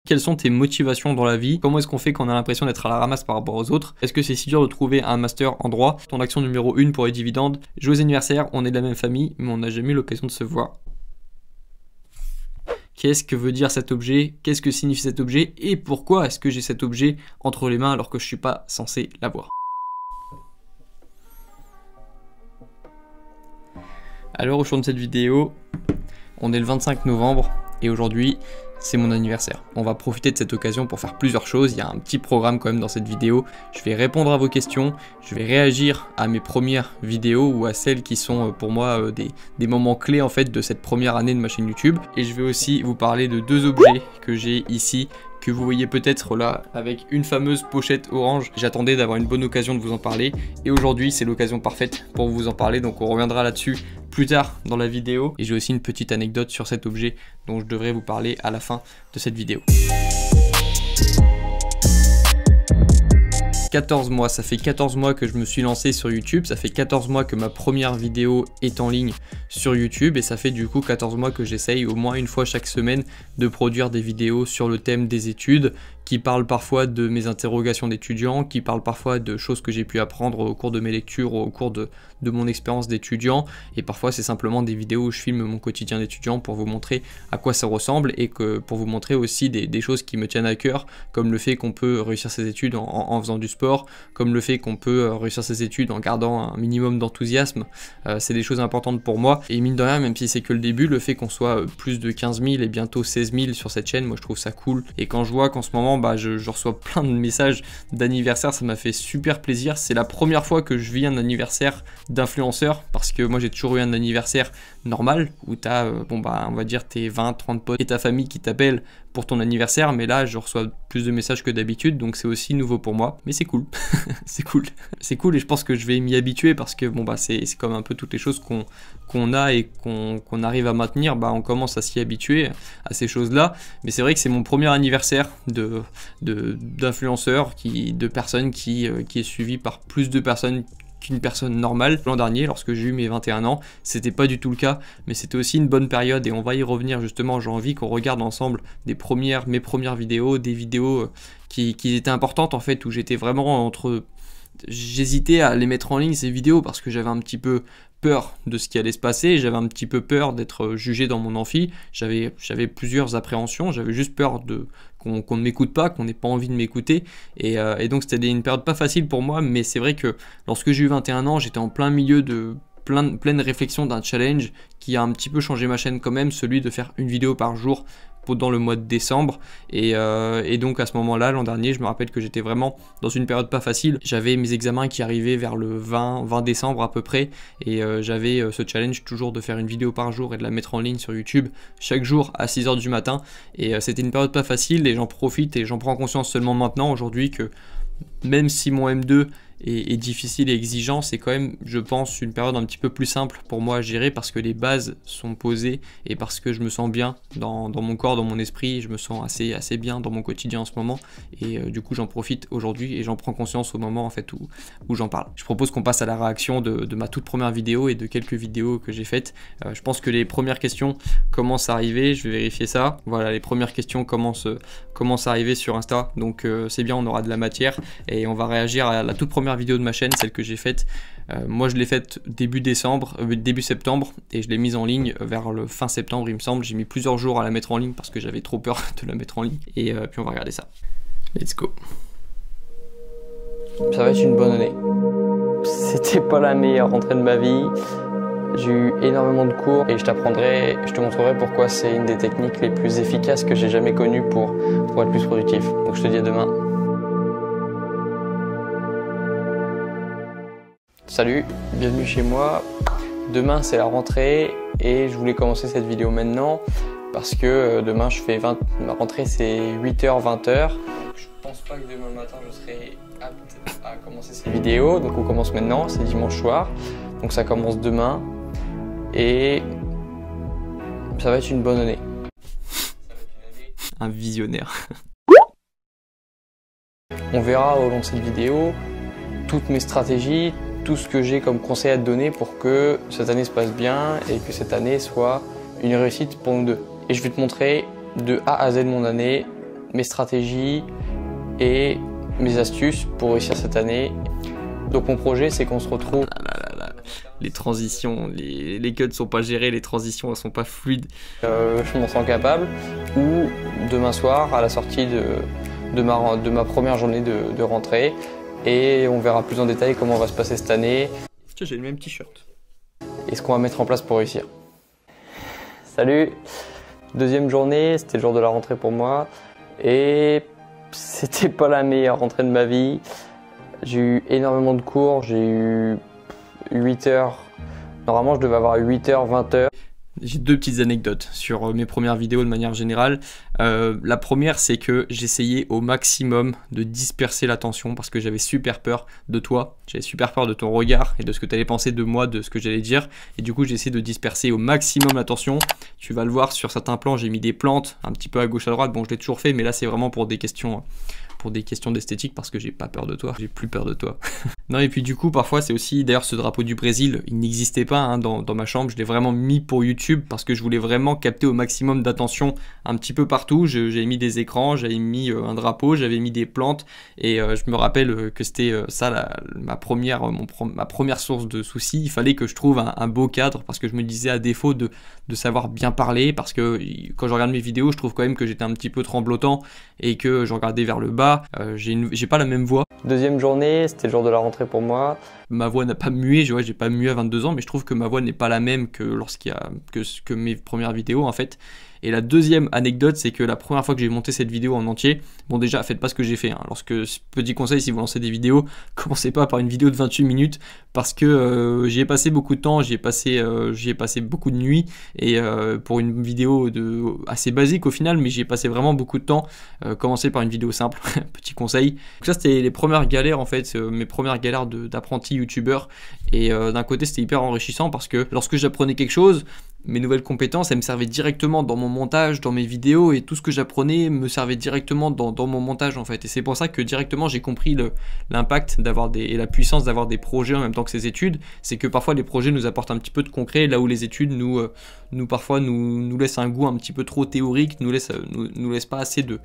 Quelles sont tes motivations dans la vie? Comment est-ce qu'on fait quand on a l'impression d'être à la ramasse par rapport aux autres? Est-ce que c'est si dur de trouver un master en droit? Ton action numéro 1 pour les dividendes. Joyeux anniversaire, on est de la même famille, mais on n'a jamais eu l'occasion de se voir. Qu'est-ce que veut dire cet objet? Qu'est-ce que signifie cet objet? Et pourquoi est-ce que j'ai cet objet entre les mains alors que je suis pas censé l'avoir? Alors au jour de cette vidéo, on est le 25 novembre et aujourd'hui c'est mon anniversaire. On va profiter de cette occasion pour faire plusieurs choses. Il y a un petit programme quand même dans cette vidéo. Je vais répondre à vos questions, je vais réagir à mes premières vidéos ou à celles qui sont pour moi des moments clés en fait de cette première année de ma chaîne YouTube. Et je vais aussi vous parler de deux objets que j'ai ici, que vous voyez peut-être là avec une fameuse pochette orange. J'attendais d'avoir une bonne occasion de vous en parler et aujourd'hui c'est l'occasion parfaite pour vous en parler, donc on reviendra là-dessus plus tard dans la vidéo. Et j'ai aussi une petite anecdote sur cet objet dont je devrais vous parler à la fin de cette vidéo. 14 mois, ça fait 14 mois que je me suis lancé sur YouTube, ça fait 14 mois que ma première vidéo est en ligne sur YouTube et ça fait du coup 14 mois que j'essaye au moins une fois chaque semaine de produire des vidéos sur le thème des études, qui parlent parfois de mes interrogations d'étudiant, qui parlent parfois de choses que j'ai pu apprendre au cours de mes lectures, au cours de mon expérience d'étudiant, et parfois c'est simplement des vidéos où je filme mon quotidien d'étudiant pour vous montrer à quoi ça ressemble et que pour vous montrer aussi des choses qui me tiennent à cœur, comme le fait qu'on peut réussir ses études en faisant du sport, comme le fait qu'on peut réussir ses études en gardant un minimum d'enthousiasme. C'est des choses importantes pour moi, et mine de rien, même si c'est que le début, le fait qu'on soit plus de 15 000 et bientôt 16 000 sur cette chaîne, moi je trouve ça cool, et quand je vois qu'en ce moment je reçois plein de messages d'anniversaire, ça m'a fait super plaisir. C'est la première fois que je vis un anniversaire d'influenceur, parce que moi j'ai toujours eu un anniversaire normal où t'as on va dire tes 20-30 potes et ta famille qui t'appellent pour ton anniversaire, mais là je reçois plus de messages que d'habitude, donc c'est aussi nouveau pour moi, mais c'est cool. c'est cool et je pense que je vais m'y habituer parce que c'est comme un peu toutes les choses qu'on a et qu'on arrive à maintenir, on commence à s'y habituer à ces choses là. Mais c'est vrai que c'est mon premier anniversaire d'influenceur, de personne qui est suivi par plus de personnes qu'une personne normale. L'an dernier, lorsque j'ai eu mes 21 ans, c'était pas du tout le cas, mais c'était aussi une bonne période et on va y revenir justement. J'ai envie qu'on regarde ensemble mes premières vidéos, des vidéos qui étaient importantes en fait, où j'étais vraiment j'hésitais à les mettre en ligne ces vidéos parce que j'avais un petit peu peur de ce qui allait se passer, j'avais un petit peu peur d'être jugé dans mon amphi, j'avais plusieurs appréhensions, j'avais juste peur qu'on ne m'écoute pas, qu'on n'ait pas envie de m'écouter, et donc c'était une période pas facile pour moi, mais c'est vrai que lorsque j'ai eu 21 ans, j'étais en plein milieu de pleine réflexion d'un challenge qui a un petit peu changé ma chaîne quand même, celui de faire une vidéo par jour dans le mois de décembre, et donc à ce moment-là, l'an dernier, je me rappelle que j'étais vraiment dans une période pas facile. J'avais mes examens qui arrivaient vers le 20 décembre à peu près, et j'avais ce challenge toujours de faire une vidéo par jour et de la mettre en ligne sur YouTube chaque jour à 6 h du matin, et c'était une période pas facile, et j'en profite et j'en prends conscience seulement maintenant, aujourd'hui, que même si mon M2 est difficile et exigeant, c'est quand même, je pense, une période un petit peu plus simple pour moi à gérer parce que les bases sont posées et parce que je me sens bien dans mon corps, dans mon esprit, je me sens assez bien dans mon quotidien en ce moment, et du coup j'en profite aujourd'hui et j'en prends conscience au moment en fait où j'en parle. Je propose qu'on passe à la réaction de ma toute première vidéo et de quelques vidéos que j'ai faites. Je pense que les premières questions commencent à arriver, je vais vérifier ça. Voilà, les premières questions commencent à arriver sur Insta, donc c'est bien, on aura de la matière et on va réagir à la toute première vidéo de ma chaîne, celle que j'ai faite. Moi je l'ai faite début septembre, et je l'ai mise en ligne vers le fin septembre il me semble. J'ai mis plusieurs jours à la mettre en ligne parce que j'avais trop peur de la mettre en ligne, et puis on va regarder ça. Let's go. Ça va être une bonne année. C'était pas la meilleure rentrée de ma vie. J'ai eu énormément de cours et je te montrerai pourquoi c'est une des techniques les plus efficaces que j'ai jamais connues pour être plus productif. Donc je te dis à demain. Salut, bienvenue chez moi. Demain c'est la rentrée et je voulais commencer cette vidéo maintenant parce que demain ma rentrée c'est 8h, 20h. Je pense pas que demain matin je serai apte à commencer cette vidéo, donc on commence maintenant, c'est dimanche soir, donc ça commence demain et ça va être une bonne année. Un visionnaire. On verra au long de cette vidéo toutes mes stratégies, tout ce que j'ai comme conseil à te donner pour que cette année se passe bien et que cette année soit une réussite pour nous deux. Et je vais te montrer de A à Z mon année mes stratégies et mes astuces pour réussir cette année. Donc mon projet, c'est qu'on se retrouve... Les transitions, les cuts sont pas gérés, les transitions elles sont pas fluides. Je m'en sens capable. Ou demain soir, à la sortie de ma première journée de rentrée, et on verra plus en détail comment va se passer cette année. J'ai le même t-shirt. Et ce qu'on va mettre en place pour réussir. Salut! Deuxième journée, c'était le jour de la rentrée pour moi. Et c'était pas la meilleure rentrée de ma vie. J'ai eu énormément de cours, j'ai eu 8 heures. Normalement, je devais avoir 8 heures, 20 heures. J'ai deux petites anecdotes sur mes premières vidéos de manière générale. La première, c'est que j'essayais au maximum de disperser l'attention parce que j'avais super peur de toi. J'avais super peur de ton regard et de ce que tu allais penser de moi, de ce que j'allais dire. Et du coup, j'essaie de disperser au maximum l'attention. Tu vas le voir sur certains plans, j'ai mis des plantes un petit peu à gauche à droite. Bon, je l'ai toujours fait, mais là, c'est vraiment pour des questions d'esthétique parce que j'ai pas peur de toi, j'ai plus peur de toi. Non, et puis du coup parfois c'est aussi, d'ailleurs ce drapeau du Brésil, il n'existait pas hein, dans ma chambre, je l'ai vraiment mis pour YouTube parce que je voulais vraiment capter au maximum d'attention un petit peu partout. J'avais mis des écrans, j'avais mis un drapeau, j'avais mis des plantes et je me rappelle que c'était ça ma première source de soucis. Il fallait que je trouve un beau cadre parce que je me disais à défaut de savoir bien parler, parce que quand je regarde mes vidéos je trouve quand même que j'étais un petit peu tremblotant et que je regardais vers le bas. J'ai pas la même voix. Deuxième journée, c'était le jour de la rentrée pour moi. Ma voix n'a pas mué, j'ai pas mué à 22 ans, mais je trouve que ma voix n'est pas la même que que mes premières vidéos en fait. Et la deuxième anecdote, c'est que la première fois que j'ai monté cette vidéo en entier, bon déjà faites pas ce que j'ai fait, hein. Petit conseil, si vous lancez des vidéos, commencez pas par une vidéo de 28 minutes parce que j'y ai passé beaucoup de temps, j'y ai passé beaucoup de nuits et pour une vidéo assez basique au final, mais j'y ai passé vraiment beaucoup de temps. Commencez par une vidéo simple, petit conseil. Donc ça c'était les premières galères en fait, mes premières galères d'apprenti youtubeur, et d'un côté c'était hyper enrichissant parce que lorsque j'apprenais quelque chose, mes nouvelles compétences, elles me servaient directement dans mon montage, dans mes vidéos, et tout ce que j'apprenais me servait directement dans mon montage en fait. Et c'est pour ça que directement j'ai compris l'impact et la puissance d'avoir des projets en même temps que ces études. C'est que parfois les projets nous apportent un petit peu de concret, là où les études parfois nous laissent un goût un petit peu trop théorique, nous laissent pas assez de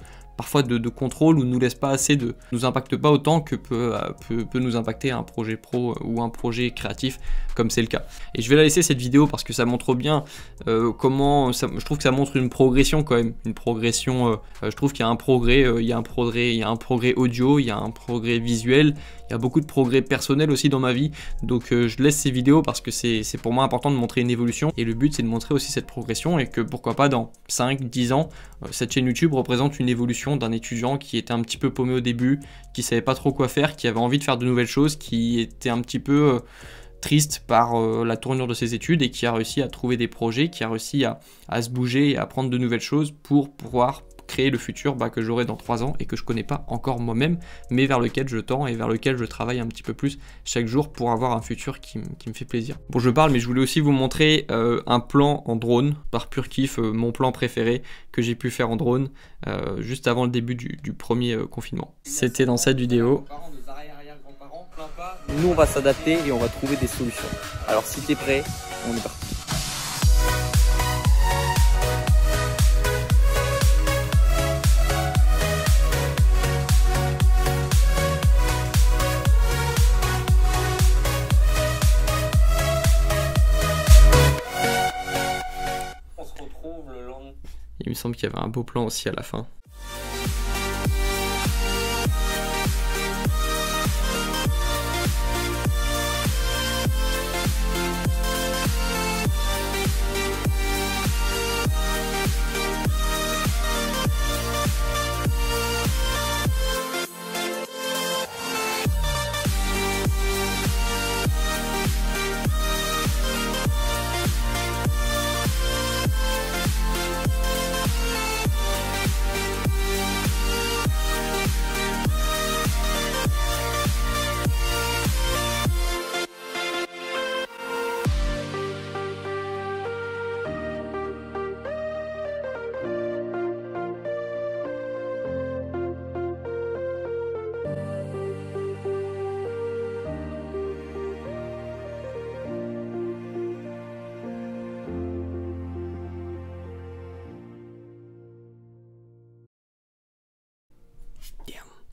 contrôle, ou nous laisse pas assez nous impacte pas autant que peut nous impacter un projet pro ou un projet créatif comme c'est le cas. Et je vais la laisser cette vidéo parce que ça montre bien je trouve que ça montre une progression quand même, une progression, je trouve qu'il y a un progrès, il y a un progrès audio, il y a un progrès visuel, il y a beaucoup de progrès personnel aussi dans ma vie. Donc je laisse ces vidéos parce que c'est pour moi important de montrer une évolution, et le but c'est de montrer aussi cette progression, et que pourquoi pas dans 5-10 ans, cette chaîne YouTube représente une évolution d'un étudiant qui était un petit peu paumé au début, qui savait pas trop quoi faire, qui avait envie de faire de nouvelles choses, qui était un petit peu triste par la tournure de ses études, et qui a réussi à trouver des projets, qui a réussi à se bouger et à apprendre de nouvelles choses pour pouvoir créer le futur que j'aurai dans 3 ans et que je connais pas encore moi-même, mais vers lequel je tends et vers lequel je travaille un petit peu plus chaque jour pour avoir un futur qui me fait plaisir. Bon, je parle, mais je voulais aussi vous montrer un plan en drone par pur kiff, mon plan préféré que j'ai pu faire en drone juste avant le début du premier confinement. C'était dans cette vidéo. Nous on va s'adapter et on va trouver des solutions. Alors si t'es prêt, on est parti. On se retrouve le lendemain. Il me semble qu'il y avait un beau plan aussi à la fin.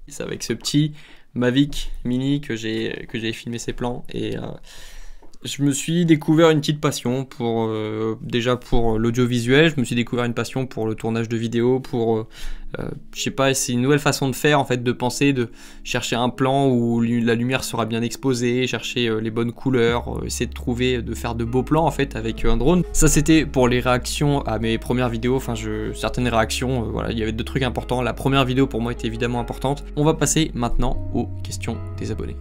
C'est avec ce petit Mavic Mini que j'ai filmé ces plans et je me suis découvert une petite passion pour déjà pour l'audiovisuel, je me suis découvert une passion pour le tournage de vidéos, pour je sais pas, c'est une nouvelle façon de faire en fait, de penser, de chercher un plan où la lumière sera bien exposée, chercher les bonnes couleurs, essayer de trouver, de faire de beaux plans en fait avec un drone. Ça c'était pour les réactions à mes premières vidéos, enfin certaines réactions, voilà, il y avait deux trucs importants. La première vidéo pour moi était évidemment importante. On va passer maintenant aux questions des abonnés.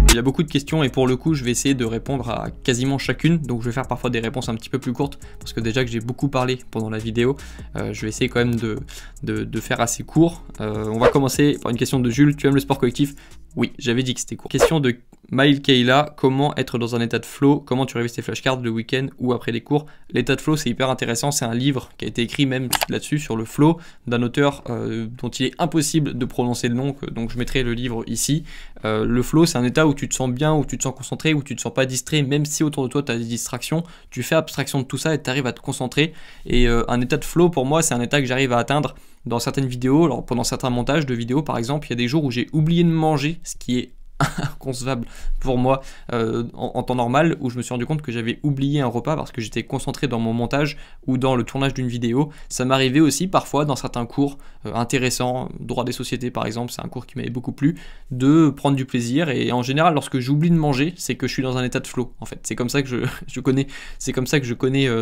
Il y a beaucoup de questions et pour le coup je vais essayer de répondre à quasiment chacune, donc je vais faire parfois des réponses un petit peu plus courtes parce que déjà que j'ai beaucoup parlé pendant la vidéo, je vais essayer quand même de faire assez court. On va commencer par une question de Jules. Tu aimes le sport collectif? Oui, j'avais dit que c'était court. Question de Maïl Keila, comment être dans un état de flow? Comment tu révises tes flashcards le week-end ou après les cours? L'état de flow, c'est hyper intéressant, c'est un livre qui a été écrit même là-dessus, sur le flow, d'un auteur dont il est impossible de prononcer le nom, donc je mettrai le livre ici. Le flow, c'est un état où tu te sens bien, où tu te sens concentré, où tu te sens pas distrait, même si autour de toi tu as des distractions, tu fais abstraction de tout ça et tu arrives à te concentrer. Et un état de flow, pour moi, c'est un état que j'arrive à atteindre dans certaines vidéos. Alors pendant certains montages de vidéos par exemple, il y a des jours où j'ai oublié de manger, ce qui est inconcevable pour moi en temps normal, où je me suis rendu compte que j'avais oublié un repas parce que j'étais concentré dans mon montage ou dans le tournage d'une vidéo. Ça m'arrivait aussi parfois dans certains cours intéressants, droit des sociétés par exemple, c'est un cours qui m'avait beaucoup plu, de prendre du plaisir. Et en général lorsque j'oublie de manger, c'est que je suis dans un état de flow en fait. C'est comme ça que je connais,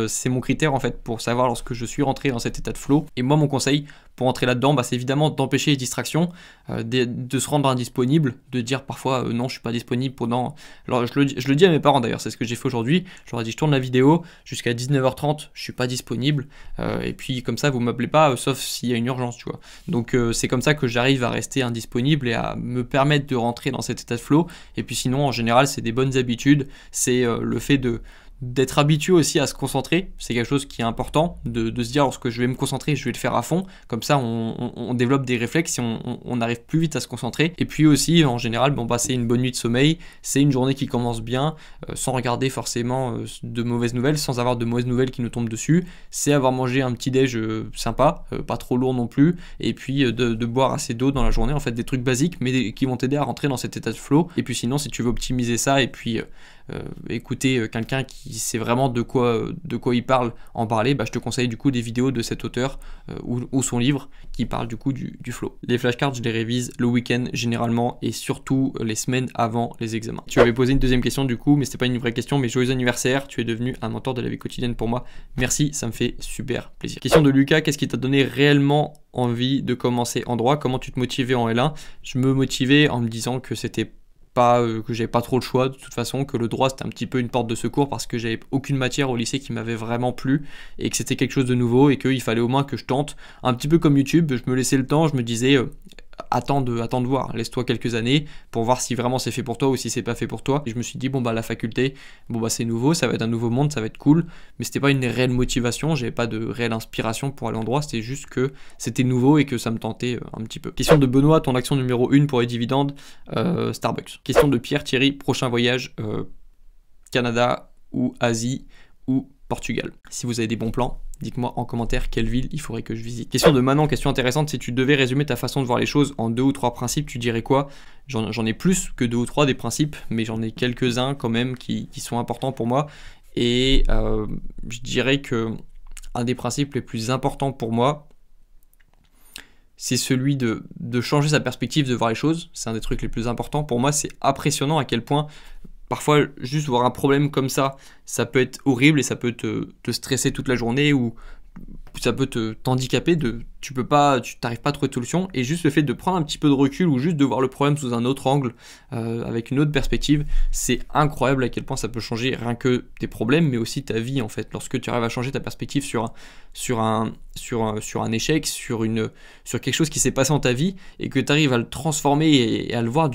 c'est mon critère en fait pour savoir lorsque je suis rentré dans cet état de flow. Et moi mon conseil pour entrer là-dedans, c'est évidemment d'empêcher les distractions, de se rendre indisponible, de dire parfois non je suis pas disponible pendant... Alors je le dis à mes parents d'ailleurs, c'est ce que j'ai fait aujourd'hui, je leur ai dit je tourne la vidéo jusqu'à 19h30, je suis pas disponible, et puis comme ça vous m'appelez pas sauf s'il y a une urgence, tu vois. Donc c'est comme ça que j'arrive à rester indisponible et à me permettre de rentrer dans cet état de flow. Et puis sinon en général c'est des bonnes habitudes, c'est le fait d'être habitué aussi à se concentrer, c'est quelque chose qui est important, de se dire lorsque je vais me concentrer, je vais le faire à fond, comme ça on développe des réflexes et on arrive plus vite à se concentrer. Et puis aussi en général, c'est une bonne nuit de sommeil, c'est une journée qui commence bien, sans regarder forcément de mauvaises nouvelles, sans avoir de mauvaises nouvelles qui nous tombent dessus, c'est avoir mangé un petit déj sympa, pas trop lourd non plus, et puis de boire assez d'eau dans la journée, en fait des trucs basiques mais qui vont t'aider à rentrer dans cet état de flow. Et puis sinon si tu veux optimiser ça et puis écouter quelqu'un qui sait vraiment de quoi il parle, en parler, je te conseille du coup des vidéos de cet auteur ou son livre qui parle du coup du flow. Les flashcards je les révise le week-end généralement et surtout les semaines avant les examens. Tu avais posé une deuxième question du coup, mais c'était pas une vraie question, mais joyeux anniversaire, tu es devenu un mentor de la vie quotidienne pour moi, merci, ça me fait super plaisir. Question de Lucas, qu'est-ce qui t'a donné réellement envie de commencer en droit? Comment tu te motivais en L1? Je me motivais en me disant que c'était que j'avais pas trop le choix de toute façon, que le droit c'était un petit peu une porte de secours parce que j'avais aucune matière au lycée qui m'avait vraiment plu et que c'était quelque chose de nouveau et qu'il fallait au moins que je tente, un petit peu comme YouTube, je me laissais le temps, je me disais attends de voir, laisse-toi quelques années pour voir si vraiment c'est fait pour toi ou si c'est pas fait pour toi. Et je me suis dit la faculté, c'est nouveau, ça va être un nouveau monde, ça va être cool, mais c'était pas une réelle motivation, j'avais pas de réelle inspiration pour aller en droit, c'était juste que c'était nouveau et que ça me tentait un petit peu. Question de Benoît, ton action numéro 1 pour les dividendes, Starbucks. Question de Pierre Thierry, prochain voyage, Canada ou Asie ou Portugal. Si vous avez des bons plans, dites-moi en commentaire quelle ville il faudrait que je visite. Question de Manon, question intéressante, si tu devais résumer ta façon de voir les choses en 2 ou 3 principes, tu dirais quoi? J'en ai plus que 2 ou 3 des principes, mais j'en ai quelques-uns quand même qui sont importants pour moi. Et je dirais que un des principes les plus importants pour moi, c'est celui de changer sa perspective de voir les choses. C'est un des trucs les plus importants. Pour moi, c'est impressionnant à quel point parfois, juste voir un problème comme ça peut être horrible et ça peut te stresser toute la journée ou ça peut t'handicaper, tu t'arrives pas à trouver de solution, et juste le fait de prendre un petit peu de recul ou juste de voir le problème sous un autre angle, avec une autre perspective, c'est incroyable à quel point ça peut changer rien que tes problèmes, mais aussi ta vie en fait. Lorsque tu arrives à changer ta perspective sur un échec, sur quelque chose qui s'est passé dans ta vie, et que tu arrives à le transformer et à le voir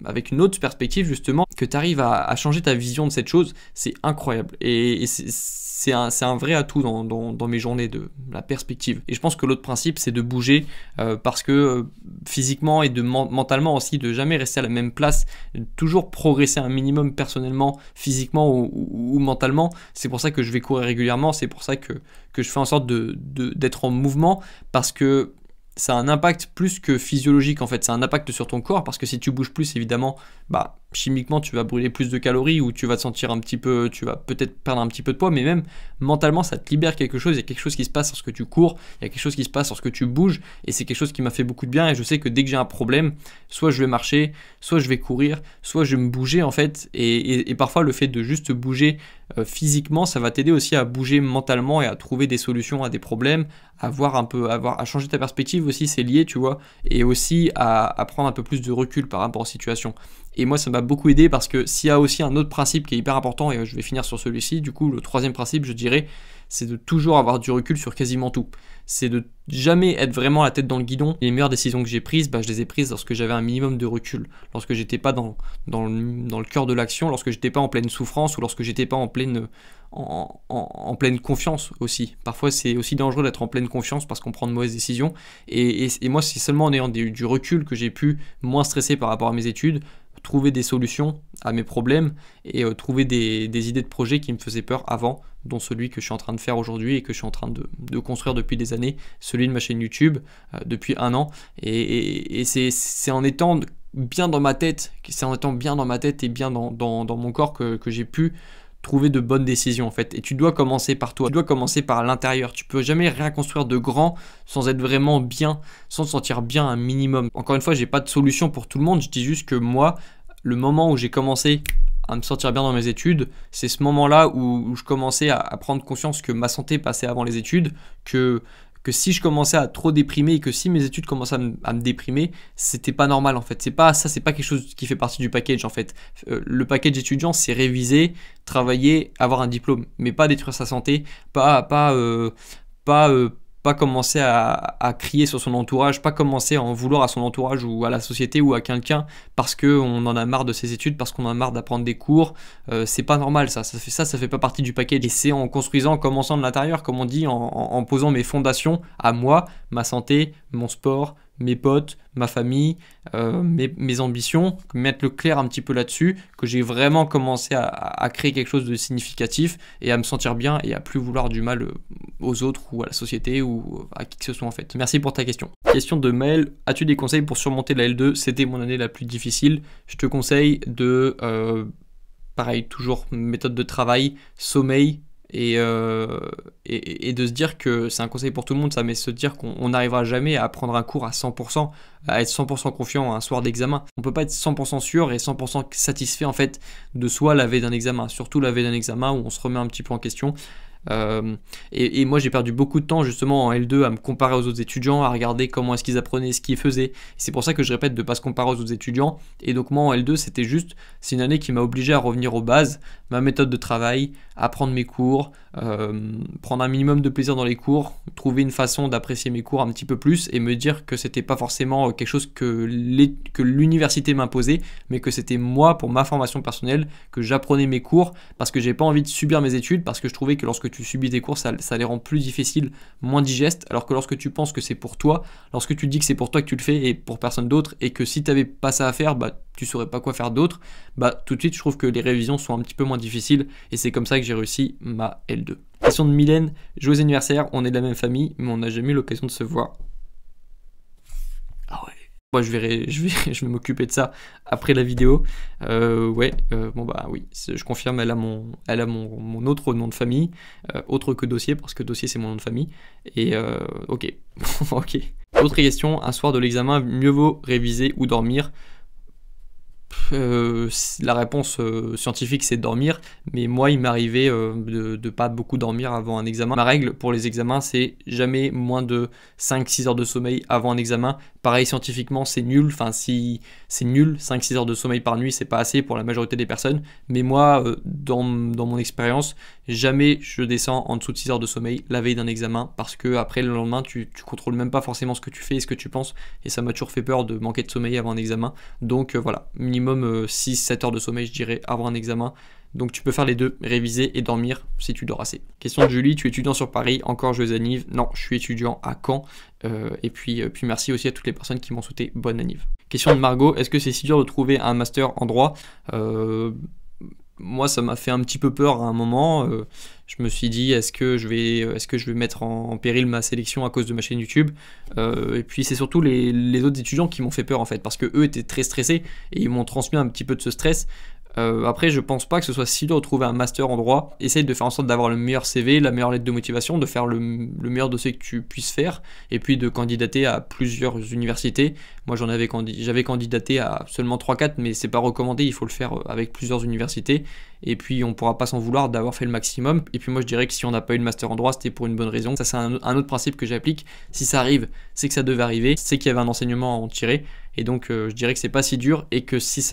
avec une autre perspective justement, que tu arrives à changer ta vision de cette chose, c'est incroyable. Et c'est un vrai atout dans mes journées, de la perspective. Et je pense que l'autre principe, c'est de bouger parce que physiquement et mentalement aussi, de jamais rester à la même place, de toujours progresser un minimum personnellement, physiquement ou mentalement. C'est pour ça que je vais courir régulièrement, c'est pour ça que je fais en sorte d'être en mouvement, parce que ça a un impact plus que physiologique en fait, ça a un impact sur ton corps, parce que si tu bouges plus, évidemment, bah chimiquement tu vas brûler plus de calories, ou tu vas te sentir un petit peu, tu vas peut-être perdre un petit peu de poids, mais même mentalement ça te libère quelque chose, il y a quelque chose qui se passe lorsque tu cours, il y a quelque chose qui se passe lorsque tu bouges, et c'est quelque chose qui m'a fait beaucoup de bien, et je sais que dès que j'ai un problème, soit je vais marcher, soit je vais courir, soit je vais me bouger en fait, et parfois le fait de juste bouger physiquement, ça va t'aider aussi à bouger mentalement et à trouver des solutions à des problèmes, à changer ta perspective aussi, c'est lié, tu vois, et aussi à prendre un peu plus de recul par rapport aux situations. Et moi, ça m'a beaucoup aidé, parce que s'il y a aussi un autre principe qui est hyper important, et je vais finir sur celui-ci, du coup, le troisième principe, je dirais, c'est de toujours avoir du recul sur quasiment tout. C'est de jamais être vraiment la tête dans le guidon. Les meilleures décisions que j'ai prises, je les ai prises lorsque j'avais un minimum de recul, lorsque j'étais pas dans le cœur de l'action, lorsque j'étais pas en pleine souffrance, ou lorsque j'étais pas en pleine confiance aussi. Parfois, c'est aussi dangereux d'être en pleine confiance parce qu'on prend de mauvaises décisions. Et moi, c'est seulement en ayant du recul que j'ai pu moins stresser par rapport à mes études, trouver des solutions à mes problèmes, et trouver des idées de projets qui me faisaient peur avant, dont celui que je suis en train de faire aujourd'hui et que je suis en train de construire depuis des années, celui de ma chaîne YouTube depuis 1 an. Et c'est en étant bien dans ma tête, et bien dans mon corps que j'ai pu trouver de bonnes décisions en fait. Et tu dois commencer par toi, tu dois commencer par l'intérieur. Tu peux jamais rien construire de grand sans être vraiment bien, sans te sentir bien un minimum. Encore une fois, j'ai pas de solution pour tout le monde, je dis juste que moi, le moment où j'ai commencé à me sentir bien dans mes études, c'est ce moment-là où je commençais à prendre conscience que ma santé passait avant les études, que si je commençais à trop déprimer, et que si mes études commençaient à me déprimer, c'était pas normal en fait. C'est pas quelque chose qui fait partie du package en fait. Le package étudiant, c'est réviser, travailler, avoir un diplôme, mais pas détruire sa santé, pas commencer à crier sur son entourage, pas commencer à en vouloir à son entourage ou à la société ou à quelqu'un parce qu'on en a marre de ses études, parce qu'on en a marre d'apprendre des cours. C'est pas normal, ça fait pas partie du paquet. Et c'est en construisant, en commençant de l'intérieur, comme on dit, en posant mes fondations à moi, ma santé, mon sport, mes potes, ma famille, mes ambitions, mettre le clair un petit peu là-dessus, que j'ai vraiment commencé à créer quelque chose de significatif et à me sentir bien et à plus vouloir du mal aux autres ou à la société ou à qui que ce soit en fait. Merci pour ta question. Question de Maël, as-tu des conseils pour surmonter la L2? C'était mon année la plus difficile. Je te conseille de, pareil, toujours méthode de travail, sommeil, et de se dire que c'est un conseil pour tout le monde ça, mais se dire qu'on n'arrivera jamais à apprendre un cours à 100%, à être 100% confiant un soir d'examen. On peut pas être 100% sûr et 100% satisfait en fait de soi la veille d'un examen, surtout la veille d'un examen où on se remet un petit peu en question. Et moi j'ai perdu beaucoup de temps justement en L2 à me comparer aux autres étudiants, à regarder comment est-ce qu'ils apprenaient, ce qu'ils faisaient. C'est pour ça que je répète de ne pas se comparer aux autres étudiants. Et donc moi en L2 c'est une année qui m'a obligé à revenir aux bases, ma méthode de travail, apprendre mes cours, prendre un minimum de plaisir dans les cours, trouver une façon d'apprécier mes cours un petit peu plus et me dire que c'était pas forcément quelque chose que l'université m'imposait, mais que c'était moi pour ma formation personnelle que j'apprenais mes cours parce que j'ai pas envie de subir mes études, parce que je trouvais que lorsque tu subis tes cours ça les rend plus difficiles, moins digestes, alors que lorsque tu penses que c'est pour toi, lorsque tu dis que c'est pour toi que tu le fais et pour personne d'autre, et que si t'avais pas ça à faire, tu saurais pas quoi faire d'autre, tout de suite je trouve que les révisions sont un petit peu moins difficiles et c'est comme ça que j'ai réussi ma L2. Question de Mylène, joyeux anniversaire, on est de la même famille mais on n'a jamais eu l'occasion de se voir. Ah ouais. Moi je vais m'occuper de ça après la vidéo. Oui, je confirme, elle a mon autre nom de famille, autre que Dossier, parce que Dossier c'est mon nom de famille. Et ok. Ok. Autre question, un soir de l'examen, mieux vaut réviser ou dormir? La réponse scientifique c'est dormir, mais moi il m'arrivait de pas beaucoup dormir avant un examen. Ma règle pour les examens c'est jamais moins de 5-6 heures de sommeil avant un examen. Pareil scientifiquement c'est nul, si c'est nul, 5-6 heures de sommeil par nuit c'est pas assez pour la majorité des personnes, mais moi dans mon expérience jamais je descends en dessous de 6 heures de sommeil la veille d'un examen, parce que après le lendemain tu contrôles même pas forcément ce que tu fais et ce que tu penses, et ça m'a toujours fait peur de manquer de sommeil avant un examen. Donc voilà, minimum minimum 6-7 heures de sommeil, je dirais, avant un examen. Donc tu peux faire les deux, réviser et dormir si tu dors assez. Question de Julie, tu es étudiant sur Paris, encore joyeuse anniv? Non, je suis étudiant à Caen. Et puis merci aussi à toutes les personnes qui m'ont souhaité bonne anniv. Question de Margot, est-ce que c'est si dur de trouver un master en droit? Moi, ça m'a fait un petit peu peur à un moment. Je me suis dit, est-ce que je vais mettre en péril ma sélection à cause de ma chaîne YouTube? Et puis c'est surtout les autres étudiants qui m'ont fait peur en fait, parce que eux étaient très stressés et ils m'ont transmis un petit peu de ce stress. Après, je pense pas que ce soit si dur de trouver un master en droit. Essaye de faire en sorte d'avoir le meilleur CV, la meilleure lettre de motivation, de faire le meilleur dossier que tu puisses faire, et puis de candidater à plusieurs universités. Moi, j'avais candidaté à seulement 3-4, mais c'est pas recommandé, il faut le faire avec plusieurs universités. Et puis, on pourra pas s'en vouloir d'avoir fait le maximum. Et puis, moi, je dirais que si on n'a pas eu le master en droit, c'était pour une bonne raison. Ça, c'est un autre principe que j'applique. Si ça arrive, c'est que ça devait arriver, c'est qu'il y avait un enseignement à en tirer. Et donc, je dirais que c'est pas si dur et que si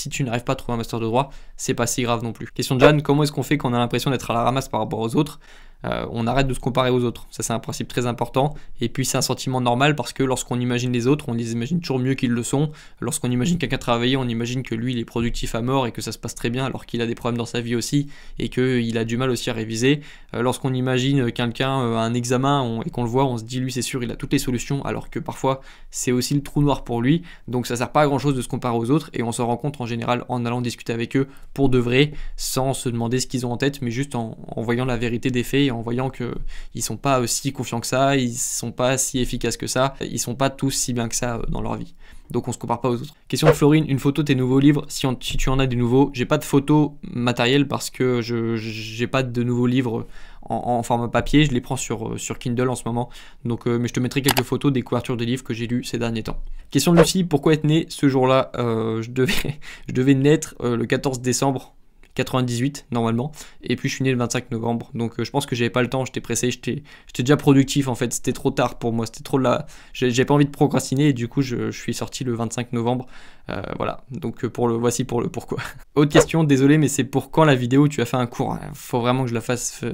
tu n'arrives pas à trouver un master de droit, c'est pas si grave non plus. Question de Jeanne, comment est-ce qu'on fait quand on a l'impression d'être à la ramasse par rapport aux autres? On arrête de se comparer aux autres. Ça, c'est un principe très important. Et puis, c'est un sentiment normal parce que lorsqu'on imagine les autres, on les imagine toujours mieux qu'ils le sont. Lorsqu'on imagine quelqu'un travailler, on imagine que lui, il est productif à mort et que ça se passe très bien alors qu'il a des problèmes dans sa vie aussi et qu'il a du mal aussi à réviser. Lorsqu'on imagine quelqu'un à un examen et qu'on le voit, on se dit, lui, c'est sûr, il a toutes les solutions alors que parfois, c'est aussi le trou noir pour lui. Donc, ça sert pas à grand chose de se comparer aux autres et on s'en rend compte en général en allant discuter avec eux pour de vrai, sans se demander ce qu'ils ont en tête, mais juste en voyant la vérité des faits. En voyant qu'ils sont pas aussi confiants que ça, ils sont pas si efficaces que ça, ils sont pas tous si bien que ça dans leur vie. Donc on se compare pas aux autres. Question de Florine, une photo de tes nouveaux livres, si tu en as des nouveaux. J'ai pas de photos matérielles parce que j'ai pas de nouveaux livres en format papier, je les prends sur Kindle en ce moment. Donc, mais je te mettrai quelques photos des couvertures des livres que j'ai lus ces derniers temps. Question de Lucie, pourquoi être né ce jour-là? Je devais naître le 14 décembre 98 normalement, et puis je suis né le 25 novembre, donc je pense que j'avais pas le temps, j'étais pressé, j'étais déjà productif en fait, c'était trop tard pour moi, c'était trop j'avais pas envie de procrastiner et du coup je suis sorti le 25 novembre, voilà, donc voici pour le pourquoi. Autre question, désolé mais c'est pour quand la vidéo? Tu as fait un cours, faut vraiment que je la fasse,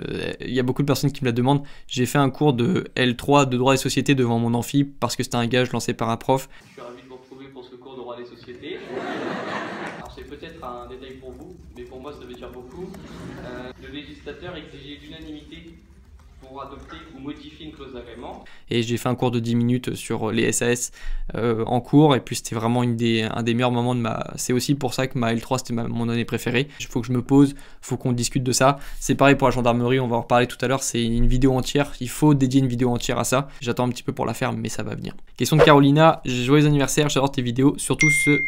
il y a beaucoup de personnes qui me la demandent. J'ai fait un cours de L3 de droit des sociétés devant mon amphi parce que c'était un gage lancé par un prof. Je suis ravi de vous retrouver pour ce cours de droit des sociétés. C'est peut-être un détail pour vous, mais pour moi ça veut dire beaucoup. Le législateur exigeait l'unanimité pour adopter ou modifier une clause d'agrément. Et j'ai fait un cours de 10 minutes sur les SAS en cours, et puis c'était vraiment un des meilleurs moments de ma... C'est aussi pour ça que ma L3 c'était mon année préférée. Il faut que je me pose, il faut qu'on discute de ça. C'est pareil pour la gendarmerie, on va en reparler tout à l'heure, c'est une vidéo entière, il faut dédier une vidéo entière à ça. J'attends un petit peu pour la faire, mais ça va venir. Question de Carolina, joyeux anniversaire, j'adore tes vidéos, surtout ceux...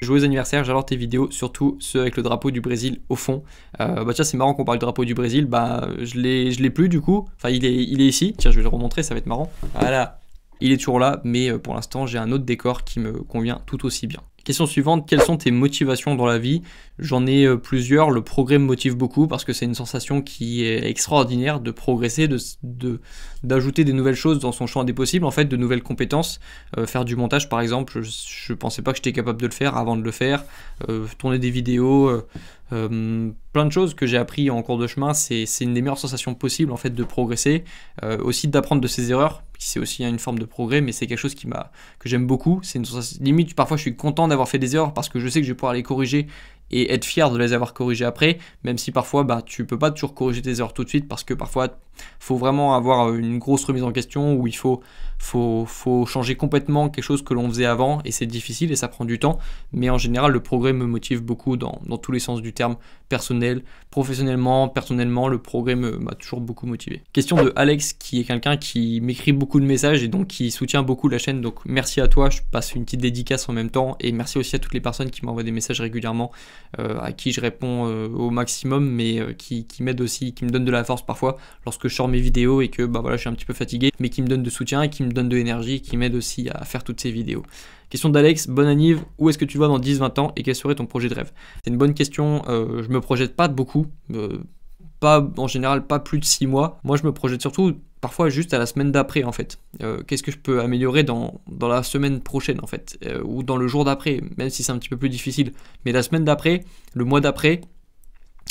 Joyeux anniversaire, j'adore tes vidéos, surtout ceux avec le drapeau du Brésil au fond. Bah tiens, c'est marrant qu'on parle du drapeau du Brésil, bah je l'ai plus du coup. Enfin, il est ici, tiens, je vais le remontrer, ça va être marrant. Voilà, il est toujours là, mais pour l'instant, j'ai un autre décor qui me convient tout aussi bien. Question suivante, quelles sont tes motivations dans la vie? J'en ai plusieurs, le progrès me motive beaucoup parce que c'est une sensation qui est extraordinaire de progresser, d'ajouter des nouvelles choses dans son champ des possibles, en fait, de nouvelles compétences. Faire du montage par exemple, je pensais pas que j'étais capable de le faire avant de le faire. Tourner des vidéos, plein de choses que j'ai appris en cours de chemin, c'est une des meilleures sensations possibles en fait de progresser, aussi d'apprendre de ses erreurs, c'est aussi une forme de progrès, mais c'est quelque chose que j'aime beaucoup. C'est une sensation, limite parfois je suis content d'avoir fait des erreurs parce que je sais que je vais pouvoir les corriger et être fier de les avoir corrigées après, même si parfois tu peux pas toujours corriger tes erreurs tout de suite parce que parfois faut vraiment avoir une grosse remise en question où il faut changer complètement quelque chose que l'on faisait avant et c'est difficile et ça prend du temps, mais en général le progrès me motive beaucoup dans tous les sens du terme, personnel, professionnellement, personnellement, le progrès m'a toujours beaucoup motivé. Question de Alex qui est quelqu'un qui m'écrit beaucoup de messages et donc qui soutient beaucoup la chaîne, donc merci à toi, je passe une petite dédicace en même temps et merci aussi à toutes les personnes qui m'envoient des messages régulièrement, à qui je réponds au maximum, mais qui m'aident aussi, qui me donnent de la force parfois lorsque je sors mes vidéos et que bah voilà, je suis un petit peu fatigué, mais qui me donnent de soutien et qui me donnent de l'énergie, qui m'aident aussi à faire toutes ces vidéos. Question d'Alex, bonne anniv, où est-ce que tu vas dans 10-20 ans et quel serait ton projet de rêve? C'est une bonne question, je me projette pas beaucoup, pas en général pas plus de 6 mois. Moi je me projette surtout parfois juste à la semaine d'après en fait. Qu'est-ce que je peux améliorer dans la semaine prochaine en fait, ou dans le jour d'après, même si c'est un petit peu plus difficile. Mais la semaine d'après, le mois d'après.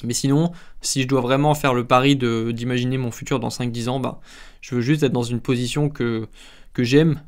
Mais sinon, si je dois vraiment faire le pari d'imaginer mon futur dans 5-10 ans, bah, je veux juste être dans une position que j'aime,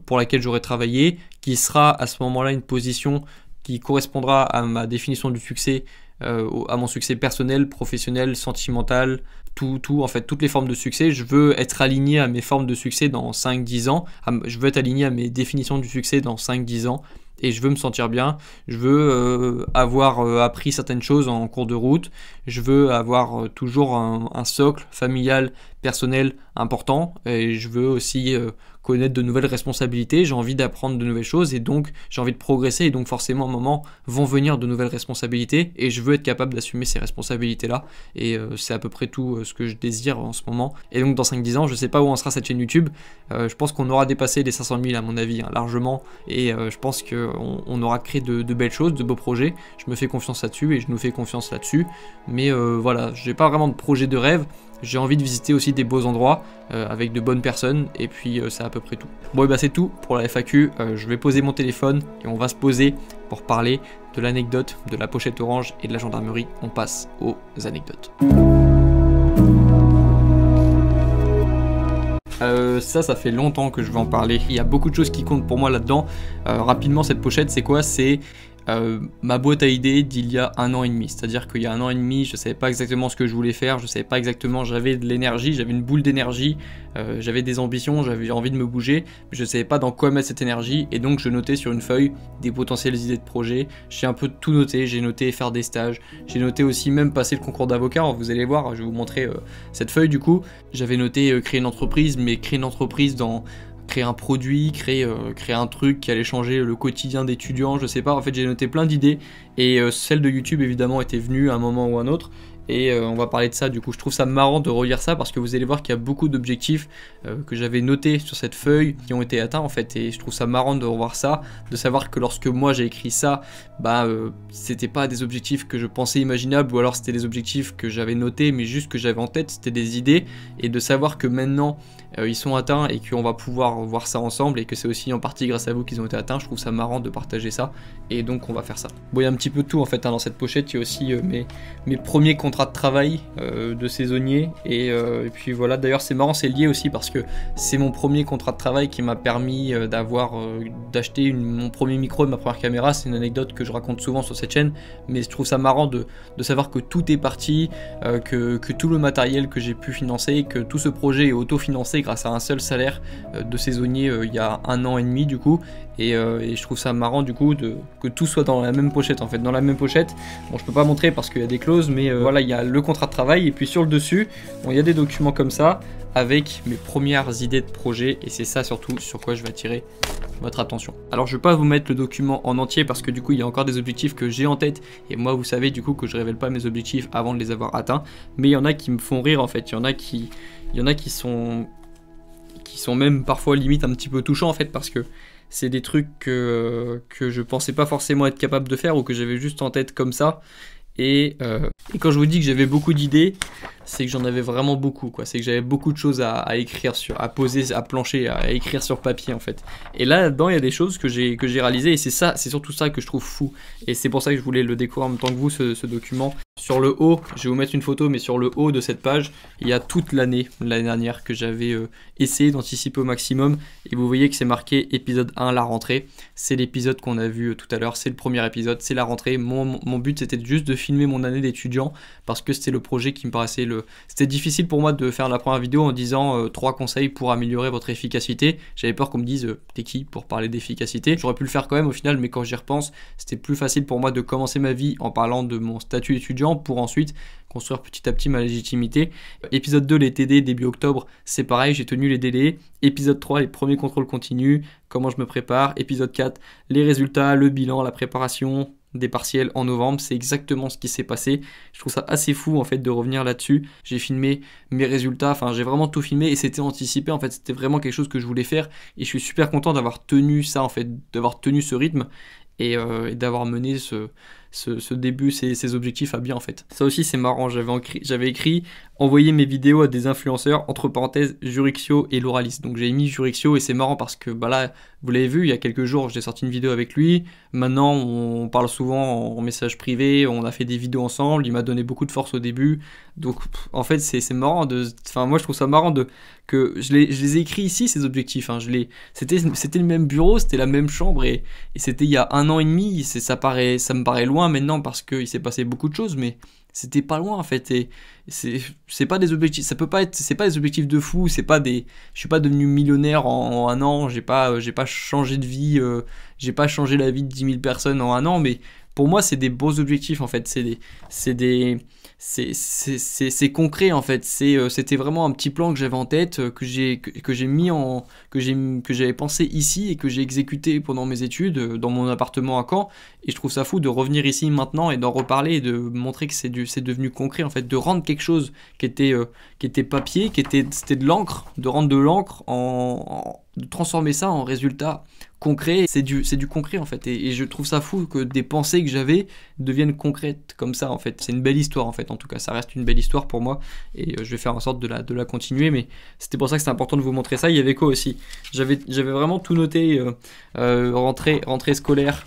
pour laquelle j'aurais travaillé, qui sera à ce moment-là une position qui correspondra à ma définition du succès, à mon succès personnel, professionnel, sentimental, tout en fait, toutes les formes de succès. Je veux être aligné à mes formes de succès dans 5-10 ans, je veux être aligné à mes définitions du succès dans 5-10 ans, et je veux me sentir bien, je veux avoir appris certaines choses en cours de route, je veux avoir toujours un socle familial, personnel important, et je veux aussi connaître de nouvelles responsabilités, j'ai envie d'apprendre de nouvelles choses, et donc j'ai envie de progresser, et donc forcément à un moment vont venir de nouvelles responsabilités, et je veux être capable d'assumer ces responsabilités-là, et c'est à peu près tout ce que je désire en ce moment. Et donc dans 5-10 ans, je sais pas où en sera cette chaîne YouTube, je pense qu'on aura dépassé les 500 000 à mon avis, largement, et je pense qu'on aura créé de belles choses, de beaux projets, je me fais confiance là-dessus, et je nous fais confiance là-dessus, mais voilà, j'ai pas vraiment de projet de rêve, j'ai envie de visiter aussi des beaux endroits avec de bonnes personnes, et puis c'est à peu près tout. Bon, et bah c'est tout pour la FAQ. Je vais poser mon téléphone et on va se poser pour parler de l'anecdote de la pochette orange et de la gendarmerie. On passe aux anecdotes. Ça fait longtemps que je vais en parler. Il y a beaucoup de choses qui comptent pour moi là-dedans. Rapidement, cette pochette, c'est quoi? C'est ma boîte à idées d'il y a 1 an et demi. C'est-à-dire qu'il y a 1 an et demi, je ne savais pas exactement ce que je voulais faire, je ne savais pas exactement, j'avais de l'énergie, j'avais une boule d'énergie, j'avais des ambitions, j'avais envie de me bouger, mais je ne savais pas dans quoi mettre cette énergie, et donc je notais sur une feuille des potentielles idées de projet. J'ai un peu tout noté, j'ai noté faire des stages, j'ai noté aussi même passer le concours d'avocat. Vous allez voir, je vais vous montrer cette feuille du coup. J'avais noté créer une entreprise, mais créer une entreprise dans... créer un produit, créer un truc qui allait changer le quotidien d'étudiants, je sais pas, en fait j'ai noté plein d'idées, et celle de YouTube évidemment était venue à un moment ou à un autre, et on va parler de ça. Du coup je trouve ça marrant de relire ça, parce que vous allez voir qu'il y a beaucoup d'objectifs que j'avais notés sur cette feuille qui ont été atteints en fait, et je trouve ça marrant de revoir ça, de savoir que lorsque moi j'ai écrit ça, c'était pas des objectifs que je pensais imaginables, ou alors c'était des objectifs que j'avais notés mais juste que j'avais en tête, c'était des idées, et de savoir que maintenant ils sont atteints et qu'on va pouvoir voir ça ensemble, et que c'est aussi en partie grâce à vous qu'ils ont été atteints, je trouve ça marrant de partager ça, et donc on va faire ça. Bon, il y a un petit peu de tout en fait dans cette pochette. Il y a aussi mes premiers contrats de travail de saisonnier, et puis voilà, d'ailleurs c'est marrant, c'est lié aussi parce que c'est mon premier contrat de travail qui m'a permis d'acheter mon premier micro et ma première caméra. C'est une anecdote que je raconte souvent sur cette chaîne, mais je trouve ça marrant de savoir que tout est parti, que tout le matériel que j'ai pu financer, que tout ce projet est autofinancé grâce à un seul salaire de saisonnier il y a 1 an et demi du coup, et je trouve ça marrant du coup que tout soit dans la même pochette en fait, dans la même pochette. Bon, je peux pas montrer parce qu'il y a des clauses, mais voilà, il y a le contrat de travail, et puis sur le dessus, bon, il y a des documents comme ça avec mes premières idées de projet, et c'est ça surtout sur quoi je vais attirer votre attention. Alors je vais pas vous mettre le document en entier parce que du coup il y a encore des objectifs que j'ai en tête, et moi vous savez du coup que je révèle pas mes objectifs avant de les avoir atteints, mais il y en a qui me font rire en fait, il y en a qui sont même parfois limite un petit peu touchants en fait, parce que c'est des trucs que je pensais pas forcément être capable de faire, ou que j'avais juste en tête comme ça. Et quand je vous dis que j'avais beaucoup d'idées, c'est que j'en avais vraiment beaucoup, quoi. C'est que j'avais beaucoup de choses à écrire à poser, à plancher, à écrire sur papier en fait. Et là-dedans, il y a des choses que j'ai réalisées, et c'est surtout ça que je trouve fou. Et c'est pour ça que je voulais le découvrir en même temps que vous, ce document. Sur le haut, je vais vous mettre une photo, mais sur le haut de cette page, il y a toute l'année dernière que j'avais essayé d'anticiper au maximum. Et vous voyez que c'est marqué épisode 1, la rentrée. C'est l'épisode qu'on a vu tout à l'heure, c'est le premier épisode, c'est la rentrée. Mon but c'était juste de filmer mon année d'étudiant, parce que c'était le projet qui me paraissait C'était difficile pour moi de faire la première vidéo en disant 3 conseils pour améliorer votre efficacité. J'avais peur qu'on me dise t'es qui pour parler d'efficacité. J'aurais pu le faire quand même au final, mais quand j'y repense, c'était plus facile pour moi de commencer ma vie en parlant de mon statut étudiant, pour ensuite construire petit à petit ma légitimité. Épisode 2, les TD début octobre, c'est pareil, j'ai tenu les délais. Épisode 3, les premiers contrôles continus, comment je me prépare. Épisode 4, les résultats, le bilan, la préparation des partiels en novembre, c'est exactement ce qui s'est passé. Je trouve ça assez fou en fait de revenir là-dessus. J'ai filmé mes résultats, enfin j'ai vraiment tout filmé, et c'était anticipé en fait, c'était vraiment quelque chose que je voulais faire, et je suis super content d'avoir tenu ça en fait, d'avoir tenu ce rythme, et d'avoir mené ce début, ces objectifs à bien en fait. Ça aussi c'est marrant, j'avais écrit envoyer mes vidéos à des influenceurs, entre parenthèses Jurixio et Lauralis. Donc j'ai mis Jurixio, et c'est marrant parce que là Vous l'avez vu, il y a quelques jours, j'ai sorti une vidéo avec lui. Maintenant, on parle souvent en message privé, on a fait des vidéos ensemble, il m'a donné beaucoup de force au début. Donc, en fait, c'est marrant enfin, moi, je trouve ça marrant que je les ai écrits ici, ces objectifs. Hein. C'était le même bureau, c'était la même chambre, et c'était il y a 1 an et demi. Ça me paraît loin maintenant parce qu'il s'est passé beaucoup de choses, mais c'était pas loin en fait. Et c'est pas des objectifs, c'est pas des objectifs de fou. Je suis pas devenu millionnaire en 1 an. J'ai pas changé de vie. J'ai pas changé la vie de 10 000 personnes en 1 an, mais pour moi, c'est des beaux objectifs en fait. C'est concret en fait. C'était vraiment un petit plan que j'avais en tête, que j'avais pensé ici et que j'ai exécuté pendant mes études dans mon appartement à Caen. Et je trouve ça fou de revenir ici maintenant et d'en reparler et de montrer que c'est devenu concret en fait, de rendre quelque chose qui était papier, c'était de l'encre, de rendre de l'encre de transformer ça en résultat concret. C'est du concret en fait, et je trouve ça fou que des pensées que j'avais deviennent concrètes comme ça en fait. C'est une belle histoire en fait, en tout cas ça reste une belle histoire pour moi, et je vais faire en sorte de la continuer, mais c'était pour ça que c'était important de vous montrer ça. Il y avait quoi aussi, j'avais vraiment tout noté, rentrée scolaire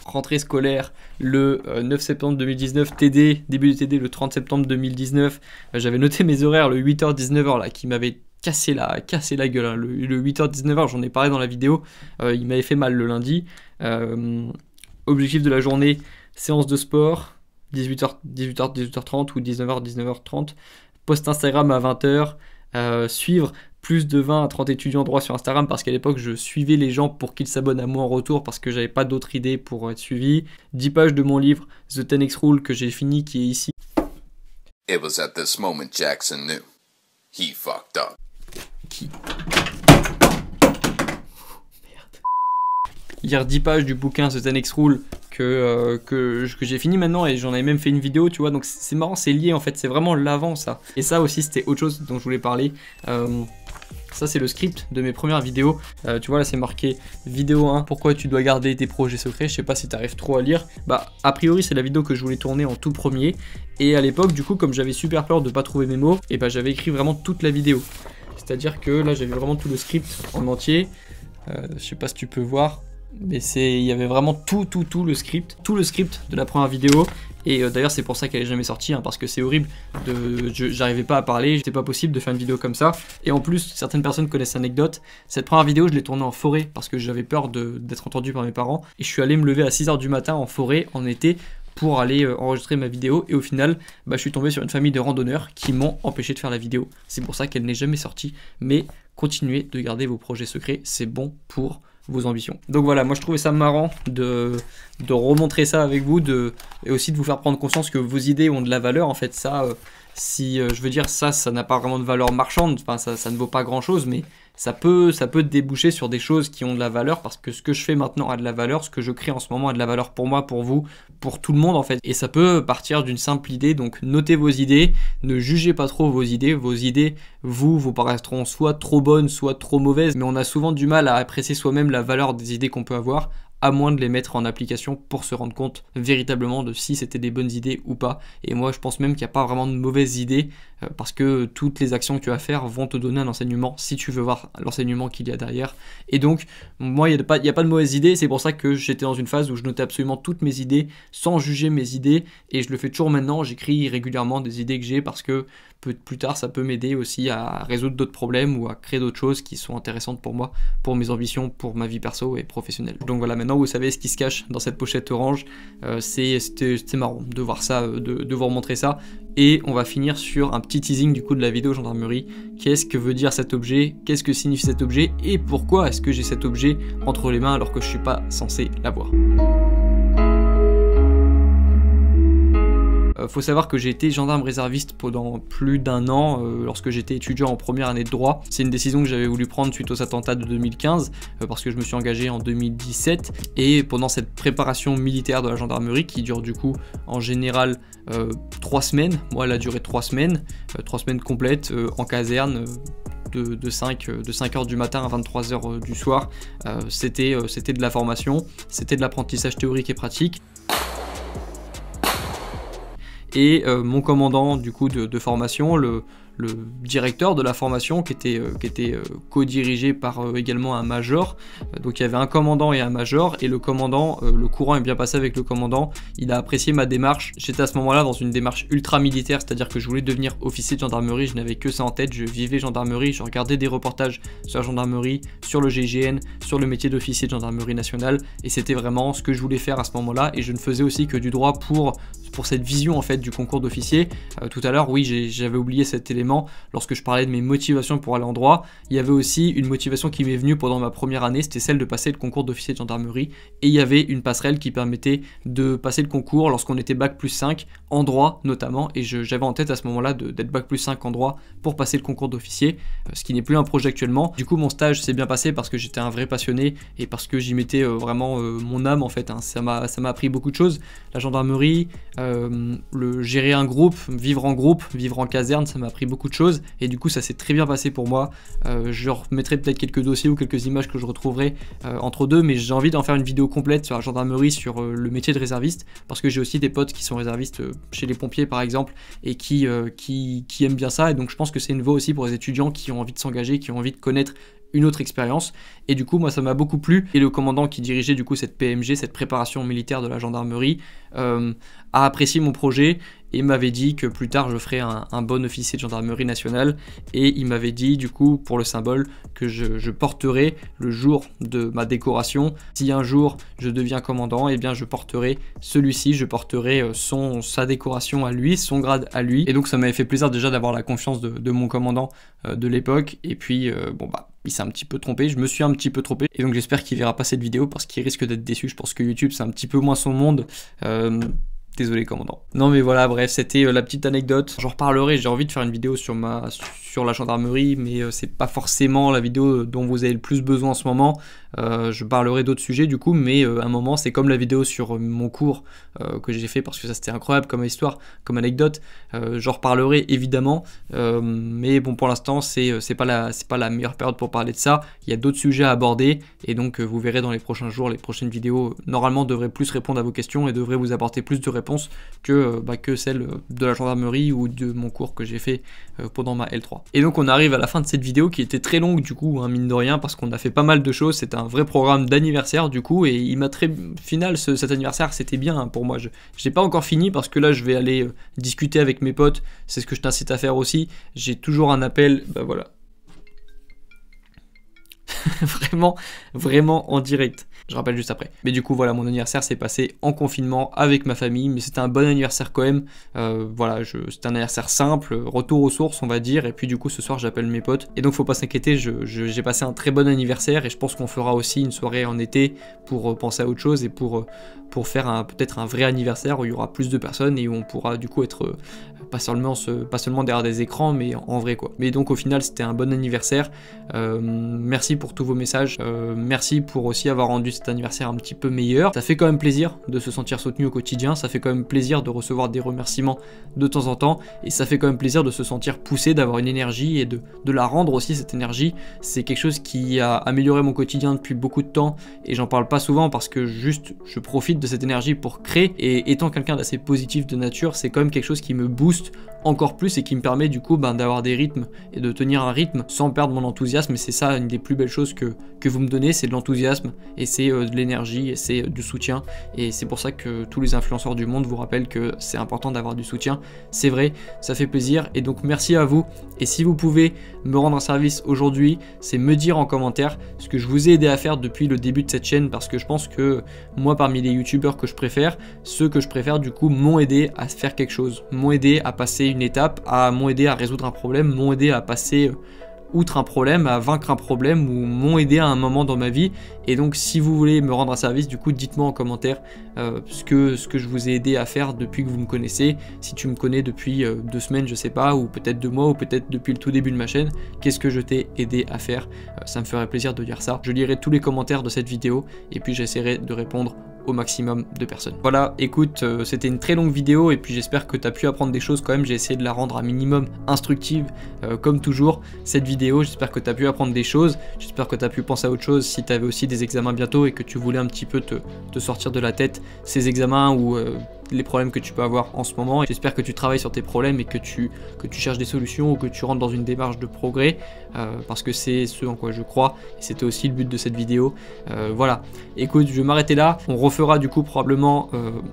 le 9 septembre 2019, TD, début de TD le 30 septembre 2019, j'avais noté mes horaires, le 8h 19h là, qui m'avait cassé la gueule, hein. Le 8h 19h, j'en ai parlé dans la vidéo, il m'avait fait mal le lundi. Objectif de la journée, séance de sport 18h30 ou 19h post Instagram à 20h, suivre plus de 20 à 30 étudiants en droit sur Instagram, parce qu'à l'époque je suivais les gens pour qu'ils s'abonnent à moi en retour parce que j'avais pas d'autres idées pour être suivi. 10 pages de mon livre The 10X Rule que j'ai fini, qui est ici. It was at this moment Jackson knew he fucked up. Lire 10 pages du bouquin The 10X Rule que j'ai fini maintenant, et j'en avais même fait une vidéo, tu vois, donc c'est marrant, c'est lié en fait, c'est vraiment l'avant ça. Et ça aussi c'était autre chose dont je voulais parler. Ça c'est le script de mes premières vidéos, tu vois là c'est marqué vidéo 1, pourquoi tu dois garder tes projets secrets. Je sais pas si t'arrives trop à lire, bah a priori c'est la vidéo que je voulais tourner en tout premier, et à l'époque du coup comme j'avais super peur de pas trouver mes mots, et bah j'avais écrit vraiment toute la vidéo. C'est-à-dire que là j'avais vraiment tout le script en entier, je sais pas si tu peux voir, mais il y avait vraiment tout le script de la première vidéo. Et d'ailleurs c'est pour ça qu'elle est jamais sortie, hein, parce que c'est horrible, j'arrivais pas à parler, c'était pas possible de faire une vidéo comme ça. Et en plus certaines personnes connaissent l'anecdote, cette première vidéo je l'ai tournée en forêt parce que j'avais peur d'être entendu par mes parents, et je suis allé me lever à 6h du matin en forêt en été pour aller enregistrer ma vidéo, et au final je suis tombé sur une famille de randonneurs qui m'ont empêché de faire la vidéo. C'est pour ça qu'elle n'est jamais sortie, mais continuez de garder vos projets secrets, c'est bon pour vos ambitions. Donc voilà, moi je trouvais ça marrant de remontrer ça avec vous, et aussi de vous faire prendre conscience que vos idées ont de la valeur. En fait ça, je veux dire ça n'a pas vraiment de valeur marchande, enfin ça ne vaut pas grand chose, mais ça peut déboucher sur des choses qui ont de la valeur, parce que ce que je fais maintenant a de la valeur, ce que je crée en ce moment a de la valeur pour moi, pour vous, pour tout le monde en fait. Et ça peut partir d'une simple idée, donc notez vos idées, ne jugez pas trop vos idées vous paraîtront soit trop bonnes, soit trop mauvaises, mais on a souvent du mal à apprécier soi-même la valeur des idées qu'on peut avoir, à moins de les mettre en application pour se rendre compte véritablement de si c'était des bonnes idées ou pas. Et moi je pense même qu'il n'y a pas vraiment de mauvaises idées, parce que toutes les actions que tu vas faire vont te donner un enseignement si tu veux voir l'enseignement qu'il y a derrière. Et donc moi il n'y a pas de mauvaises idées, c'est pour ça que j'étais dans une phase où je notais absolument toutes mes idées sans juger mes idées, et je le fais toujours maintenant, j'écris régulièrement des idées que j'ai, parce que plus tard ça peut m'aider aussi à résoudre d'autres problèmes ou à créer d'autres choses qui sont intéressantes pour moi, pour mes ambitions, pour ma vie perso et professionnelle. Donc voilà, maintenant vous savez ce qui se cache dans cette pochette orange. C'était marrant de voir ça, de vous remontrer ça. Et on va finir sur un petit teasing du coup de la vidéo gendarmerie. Qu'est-ce que veut dire cet objet? Qu'est-ce que signifie cet objet? Et pourquoi est-ce que j'ai cet objet entre les mains alors que je suis pas censé l'avoir? Faut savoir que j'ai été gendarme réserviste pendant plus d'1 an lorsque j'étais étudiant en première année de droit. C'est une décision que j'avais voulu prendre suite aux attentats de 2015 parce que je me suis engagé en 2017, et pendant cette préparation militaire de la gendarmerie qui dure du coup en général 3 semaines, moi elle a duré 3 semaines, 3 semaines complètes en caserne. De 5h du matin à 23h du soir, c'était de la formation, c'était de l'apprentissage théorique et pratique. Et mon commandant du coup de formation, le le directeur de la formation qui était co-dirigé par également un major. Donc il y avait un commandant et un major, et le commandant, le courant est bien passé avec le commandant, il a apprécié ma démarche. J'étais à ce moment-là dans une démarche ultra militaire, c'est-à-dire que je voulais devenir officier de gendarmerie, je n'avais que ça en tête, je vivais gendarmerie, je regardais des reportages sur la gendarmerie, sur le GIGN, sur le métier d'officier de gendarmerie nationale, et c'était vraiment ce que je voulais faire à ce moment-là, et je ne faisais aussi que du droit pour cette vision en fait du concours d'officier. Tout à l'heure, oui, j'avais oublié cet élément lorsque je parlais de mes motivations pour aller en droit. Il y avait aussi une motivation qui m'est venue pendant ma première année, c'était celle de passer le concours d'officier de gendarmerie, et il y avait une passerelle qui permettait de passer le concours lorsqu'on était bac+5 en droit notamment, et j'avais en tête à ce moment-là d'être bac+5 en droit pour passer le concours d'officier, ce qui n'est plus un projet actuellement. Du coup, mon stage s'est bien passé parce que j'étais un vrai passionné et parce que j'y mettais vraiment mon âme en fait, hein. Ça m'a appris beaucoup de choses, la gendarmerie, gérer un groupe, vivre en caserne, ça m'a appris beaucoup de choses, et du coup ça s'est très bien passé pour moi. Je remettrai peut-être quelques dossiers ou quelques images que je retrouverai entre deux, mais j'ai envie d'en faire une vidéo complète sur la gendarmerie, sur le métier de réserviste, parce que j'ai aussi des potes qui sont réservistes chez les pompiers par exemple, et qui aiment bien ça, et donc je pense que c'est une voie aussi pour les étudiants qui ont envie de s'engager, qui ont envie de connaître une autre expérience, et du coup moi ça m'a beaucoup plu, et le commandant qui dirigeait du coup cette PMG, cette préparation militaire de la gendarmerie, a apprécié mon projet et m'avait dit que plus tard je ferais un bon officier de gendarmerie nationale, et il m'avait dit du coup pour le symbole que je porterai le jour de ma décoration, si un jour je deviens commandant, et bien je porterai celui-ci, je porterai sa décoration à lui, son grade à lui, et donc ça m'avait fait plaisir déjà d'avoir la confiance de mon commandant de l'époque, et puis bon bah il s'est un petit peu trompé, je me suis un petit peu trompé, et donc j'espère qu'il verra pas cette vidéo parce qu'il risque d'être déçu. Je pense que YouTube c'est un petit peu moins son monde. Désolé commandant. Non mais voilà, bref, c'était la petite anecdote. J'en reparlerai, j'ai envie de faire une vidéo sur la gendarmerie, mais c'est pas forcément la vidéo dont vous avez le plus besoin en ce moment. Je parlerai d'autres sujets du coup, mais à un moment c'est comme la vidéo sur mon cours que j'ai fait, parce que ça c'était incroyable comme histoire, comme anecdote. J'en reparlerai évidemment, mais bon pour l'instant c'est pas la meilleure période pour parler de ça. Il y a d'autres sujets à aborder, et donc vous verrez dans les prochains jours, les prochaines vidéos normalement devraient plus répondre à vos questions et devraient vous apporter plus de réponses que celle de la gendarmerie ou de mon cours que j'ai fait pendant ma L3. Et donc on arrive à la fin de cette vidéo qui était très longue du coup, hein, mine de rien, parce qu'on a fait pas mal de choses. C'était un vrai programme d'anniversaire du coup, et il m'a très final cet anniversaire, c'était bien hein, pour moi. J'ai pas encore fini parce que là je vais aller discuter avec mes potes, c'est ce que je t'incite à faire aussi. J'ai toujours un appel, bah voilà. vraiment en direct. Je rappelle juste après. Mais du coup voilà, mon anniversaire s'est passé en confinement avec ma famille, mais c'était un bon anniversaire quand même. Voilà, c'était un anniversaire simple, retour aux sources on va dire, et puis du coup ce soir j'appelle mes potes. Et donc faut pas s'inquiéter, j'ai passé un très bon anniversaire, et je pense qu'on fera aussi une soirée en été pour penser à autre chose, et pour faire peut-être un vrai anniversaire où il y aura plus de personnes et où on pourra du coup être pas seulement derrière des écrans, mais en vrai quoi. Mais donc au final c'était un bon anniversaire. Merci pour tous vos messages, merci pour aussi avoir rendu cet anniversaire un petit peu meilleur. Ça fait quand même plaisir de se sentir soutenu au quotidien, ça fait quand même plaisir de recevoir des remerciements de temps en temps, et ça fait quand même plaisir de se sentir poussé, d'avoir une énergie et de la rendre aussi, cette énergie. C'est quelque chose qui a amélioré mon quotidien depuis beaucoup de temps, et j'en parle pas souvent parce que juste je profite de cette énergie pour créer, et étant quelqu'un d'assez positif de nature, c'est quand même quelque chose qui me booste encore plus et qui me permet du coup d'avoir des rythmes et de tenir un rythme sans perdre mon enthousiasme. Et c'est ça une des plus belles choses que vous me donnez, c'est de l'enthousiasme, et c'est de l'énergie, et c'est du soutien, et c'est pour ça que tous les influenceurs du monde vous rappellent que c'est important d'avoir du soutien. C'est vrai, ça fait plaisir, et donc merci à vous. Et si vous pouvez me rendre un service aujourd'hui, c'est me dire en commentaire ce que je vous ai aidé à faire depuis le début de cette chaîne, parce que je pense que moi parmi les youtubeurs que je préfère, ceux que je préfère du coup m'ont aidé à faire quelque chose, m'ont aidé à passer une étape, m'ont aidé à résoudre un problème, m'ont aidé à passer outre un problème, à vaincre un problème, ou m'ont aidé à un moment dans ma vie. Et donc si vous voulez me rendre un service, du coup dites-moi en commentaire ce que je vous ai aidé à faire depuis que vous me connaissez. Si tu me connais depuis 2 semaines, je sais pas, ou peut-être 2 mois, ou peut-être depuis le tout début de ma chaîne, qu'est-ce que je t'ai aidé à faire? Ça me ferait plaisir de lire ça. Je lirai tous les commentaires de cette vidéo, et puis j'essaierai de répondre au maximum de personnes. Voilà, écoute, c'était une très longue vidéo, et puis j'espère que tu as pu apprendre des choses quand même. J'ai essayé de la rendre un minimum instructive, comme toujours, cette vidéo. J'espère que tu as pu apprendre des choses, j'espère que tu as pu penser à autre chose si tu avais aussi des examens bientôt et que tu voulais un petit peu te sortir de la tête ces examens, ou les problèmes que tu peux avoir en ce moment. Et j'espère que tu travailles sur tes problèmes et que tu cherches des solutions ou que tu rentres dans une démarche de progrès parce que c'est ce en quoi je crois et c'était aussi le but de cette vidéo. Voilà, écoute, je vais m'arrêter là. On refera du coup probablement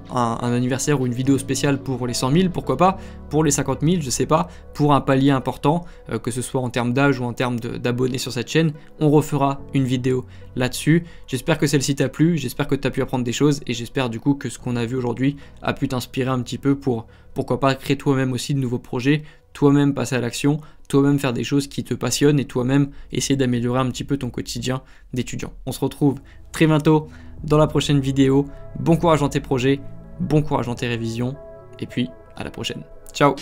un anniversaire ou une vidéo spéciale pour les 100 000, pourquoi pas, pour les 50 000, je sais pas, pour un palier important, que ce soit en termes d'âge ou en termes d'abonnés sur cette chaîne. On refera une vidéo là-dessus. J'espère que celle-ci t'a plu, j'espère que tu as pu apprendre des choses et j'espère du coup que ce qu'on a vu aujourd'hui a pu t'inspirer un petit peu pour, pourquoi pas, créer toi-même aussi de nouveaux projets, toi-même passer à l'action, toi-même faire des choses qui te passionnent et toi-même essayer d'améliorer un petit peu ton quotidien d'étudiant. On se retrouve très bientôt dans la prochaine vidéo. Bon courage dans tes projets, bon courage dans tes révisions et puis à la prochaine. Ciao!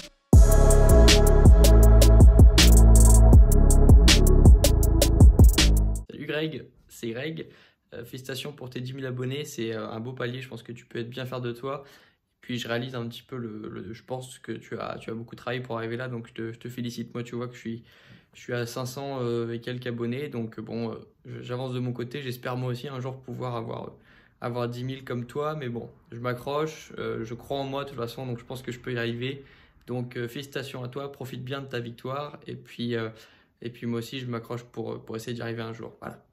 Salut Greg, c'est Greg. Félicitations pour tes 10 000 abonnés, c'est un beau palier, je pense que tu peux être bien fier de toi. Puis je réalise un petit peu, je pense que tu as beaucoup travaillé pour arriver là, donc je te félicite. Moi, tu vois que je suis à 500 et quelques abonnés, donc bon, j'avance de mon côté. J'espère moi aussi un jour pouvoir avoir 10 000 comme toi, mais bon, je m'accroche, je crois en moi de toute façon, donc je pense que je peux y arriver. Donc félicitations à toi, profite bien de ta victoire, et puis moi aussi je m'accroche pour essayer d'y arriver un jour. Voilà.